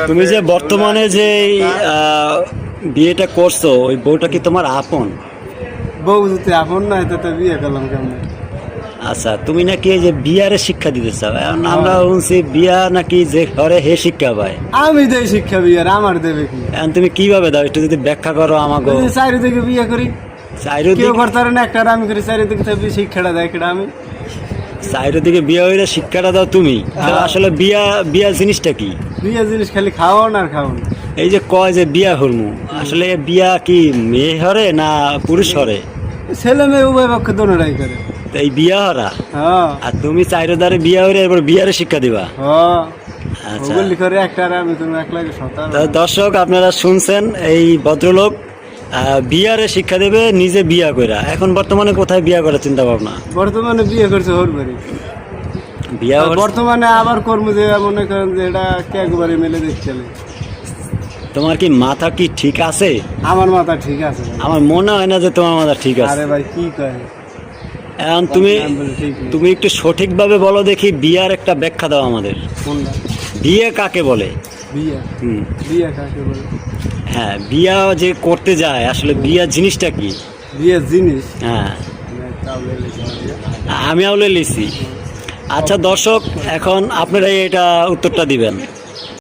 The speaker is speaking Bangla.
তুমি যে বর্তমানে যে বিয়েটা করছো ওই বউটা কি তোমার আপন? বউ যদি আপন না হতো তো বিয়ে করলাম কেমন? আচ্ছা, তুমি নাকি এই যে বিয়ারে শিক্ষা দিতে চাও। এখন আমরা শুনছি বিয়া নাকি যে ঘরে হে শিক্ষা পায়। আমি দেই শিক্ষা বিয়ার, আমার দেবে কি? এখন তুমি কিভাবে দাও একটু যদি ব্যাখ্যা করো আমাকে। চারিদিকে বিয়ে করি, চারিদিকে কেউ করতে পারে না, একটা আমি করি, চারিদিকে থেকে শিক্ষাটা দেয় কেটা আমি। চারিদিকে বিয়া হইলে শিক্ষাটা দাও তুমি। তো আসলে বিয়া বিয়া জিনিসটা কি? বিয়ে জিনিস খালি খাওয়ান আর খাওয়ান। এই যে কয় যে বিয়া হরমু, আসলে বিয়া কি মেয়ে হরে না পুরুষ হরে? ছেলে মেয়ে উভয় পক্ষে দোনোটাই করে। তো এই বিয়া হরা, হ্যাঁ আর তুমি চারিদারে বিয়া হইলে এবার বিয়ারে শিক্ষা দিবা। হ্যাঁ, আচ্ছা, ওগুলি করে একটা আর আমি তুমি একলা সন্তান। তো দর্শক আপনারা শুনছেন, এই ভদ্রলোক বিয়ারে শিক্ষা দেবে, নিজে বিয়া কইরা। এখন বর্তমানে কোথায় বিয়া করার চিন্তা ভাবনা? বর্তমানে বিয়ে করছে হরবারি, বিয়া বর্তমানে আবার কর্ম যে মনে করেন যে এটা কে একবারে মেলে দেখছে। তোমার কি মাথা কি ঠিক আছে? আমার মাথা ঠিক আছে। আমার মনে হয় না যে তোমার মাথা ঠিক আছে। আরে ভাই কি কয়, এখন তুমি একটু সঠিকভাবে বলো দেখি, বিয়ার একটা ব্যাখ্যা দাও আমাদের। কোনটা? বিয়ে কাকে বলে? বিয়ে, হুম, বিয়ে কাকে বলে? হ্যাঁ, বিয়া যে করতে যায় আসলে বিয়া জিনিসটা কি? বিয়ের জিনিস, হ্যাঁ, আমি আউলে লিছি। আচ্ছা দর্শক, এখন আপনারা এটা উত্তরটা দিবেন।